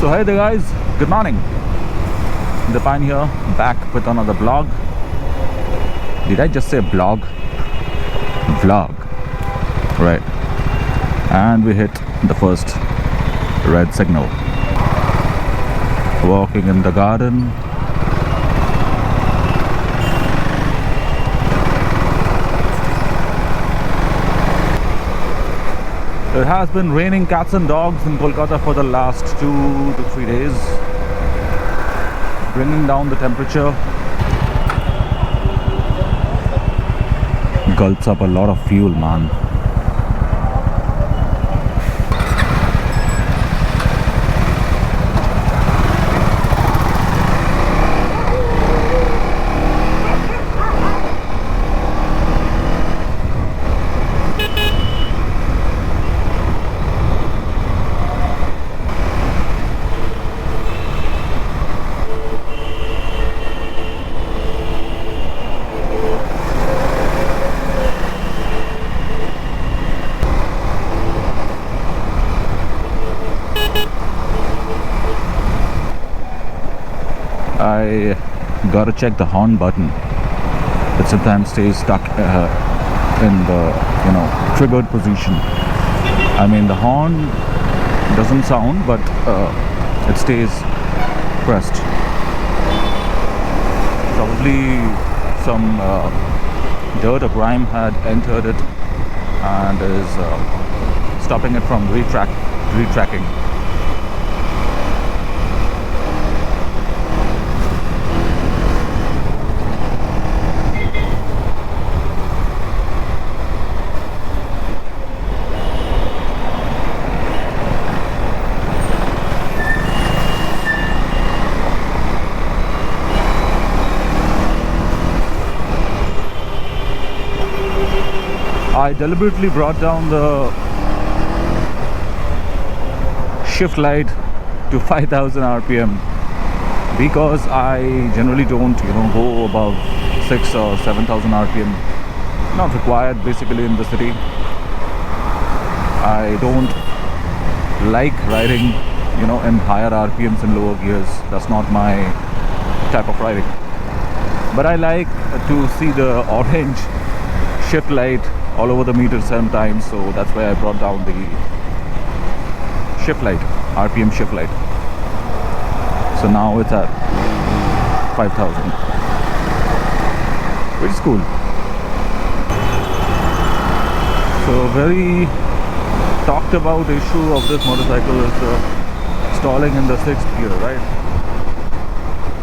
So hey there guys, good morning. The Pine here, back with another vlog. Did I just say blog? Vlog. Right. And we hit the first red signal. Walking in the garden. It has been raining cats and dogs in Kolkata for the last 2 to 3 days, bringing down the temperature. Gulps up a lot of fuel, man. I gotta check the horn button. It sometimes stays stuck in the triggered position. I mean, the horn doesn't sound, but it stays pressed. Probably some dirt or grime had entered it and is stopping it from retracking. I deliberately brought down the shift light to 5000 RPM because I generally don't go above 6 or 7000 RPM. Not required basically in the city. I don't like riding in higher RPMs and lower gears. That's not my type of riding. But I like to see the orange shift light all over the meter sometimes, so that's why I brought down the shift light, RPM shift light. So now it's at 5000, which is cool. So very talked about issue of this motorcycle is stalling in the 6th gear, right?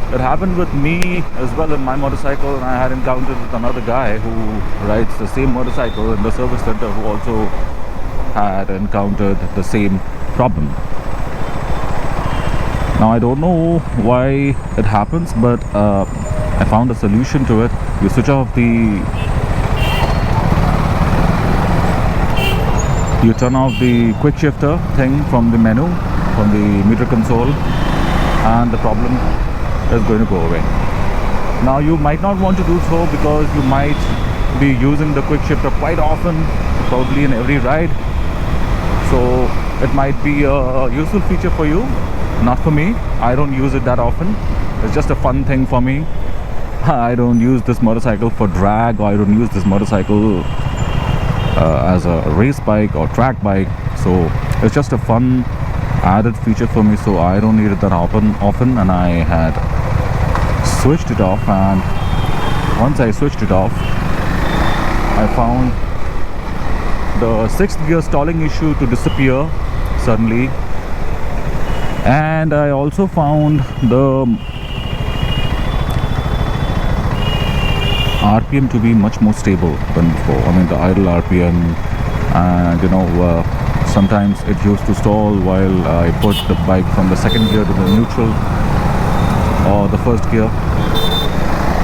It happened with me as well in my motorcycle, and I had encountered with another guy who rides the same motorcycle in the service center who also had encountered the same problem. Now I don't know why it happens, but I found a solution to it. You switch off you turn off the quick shifter thing from the menu, from the meter console, and the problem is going to go away. Now you might not want to do so because you might be using the quick shifter quite often, probably in every ride. So it might be a useful feature for you, not for me. I don't use it that often. It's just a fun thing for me. I don't use this motorcycle for drag, or I don't use this motorcycle as a race bike or track bike. So it's just a fun added feature for me, so I don't need it that often, and I had switched it off, and once I switched it off, I found the 6th gear stalling issue to disappear suddenly, and I also found the RPM to be much more stable than before. I mean, the idle RPM, and sometimes it used to stall while I put the bike from the 2nd gear to the neutral or the 1st gear.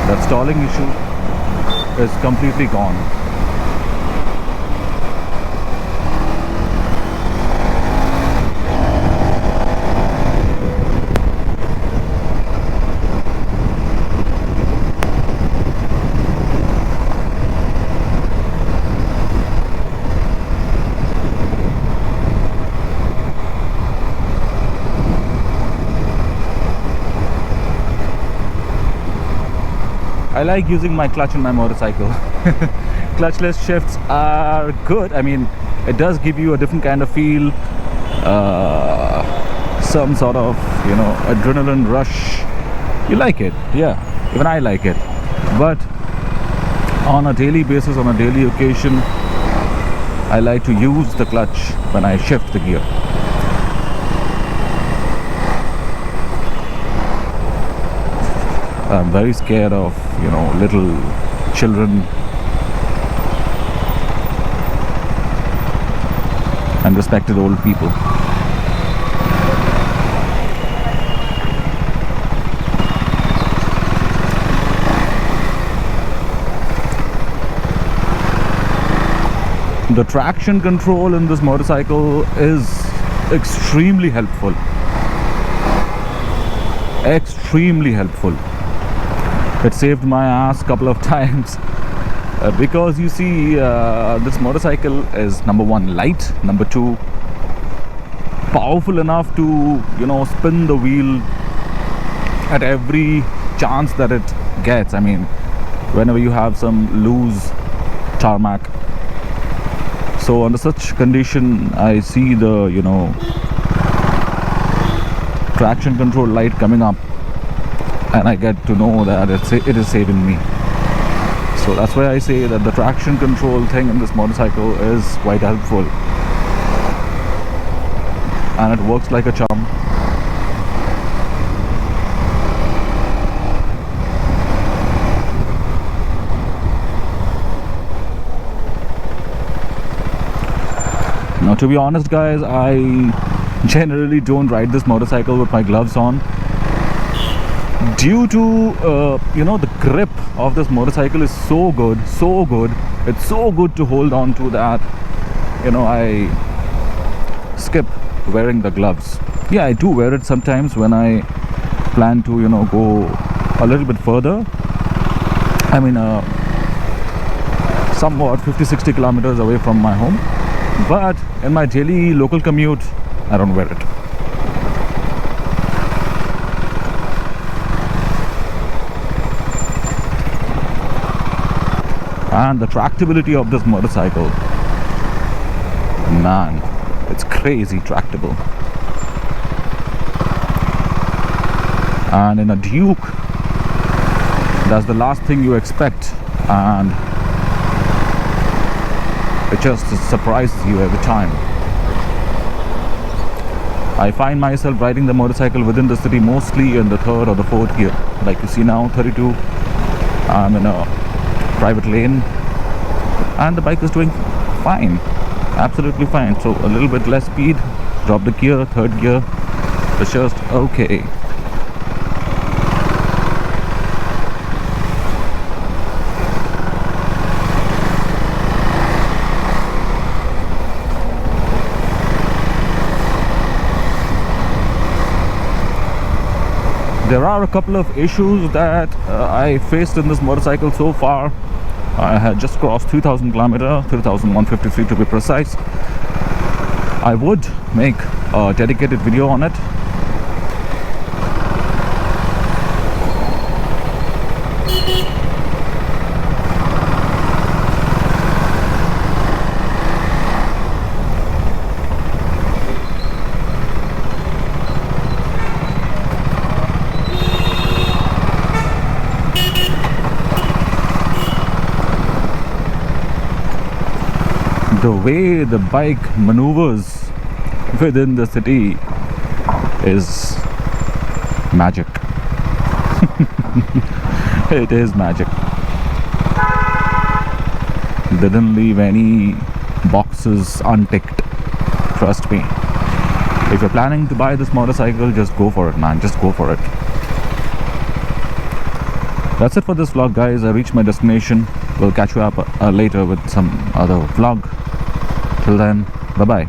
That stalling issue is completely gone. I like using my clutch in my motorcycle. Clutchless shifts are good. I mean, it does give you a different kind of feel, some sort of, you know, adrenaline rush. You like it, yeah, even I like it. But on a daily basis, on a daily occasion, I like to use the clutch when I shift the gear. I'm very scared of, you know, little children and respected old people. The traction control in this motorcycle is extremely helpful. Extremely helpful. It saved my ass a couple of times because you see, this motorcycle is number one light, number two powerful enough to, you know, spin the wheel at every chance that it gets. I mean, whenever you have some loose tarmac. So under such condition, I see the, you know, traction control light coming up, and I get to know that it is saving me. So that's why I say that the traction control thing in this motorcycle is quite helpful, and it works like a charm. Now, to be honest, guys, I generally don't ride this motorcycle with my gloves on due to, you know, the grip of this motorcycle is so good. It's so good to hold on to that, you know, I skip wearing the gloves. Yeah, I do wear it sometimes when I plan to, you know, go a little bit further. I mean, somewhat 50-60 kilometers away from my home. But in my daily local commute, I don't wear it. And the tractability of this motorcycle, man, it's crazy tractable. And in a Duke, that's the last thing you expect, and it just surprises you every time. I find myself riding the motorcycle within the city mostly in the third or the fourth gear. Like you see now, 32. I'm in a private lane, and the bike is doing fine, absolutely fine. So a little bit less speed, drop the gear, third gear, it's just okay. There are a couple of issues that I faced in this motorcycle so far. I had just crossed 3,000 kilometers, 3,153 to be precise. I would make a dedicated video on it. The way the bike maneuvers within the city is magic. It is magic. Didn't leave any boxes unticked. Trust me. If you're planning to buy this motorcycle, just go for it, man. Just go for it. That's it for this vlog, guys. I reached my destination. We'll catch you up later with some other vlog. Till then, bye bye.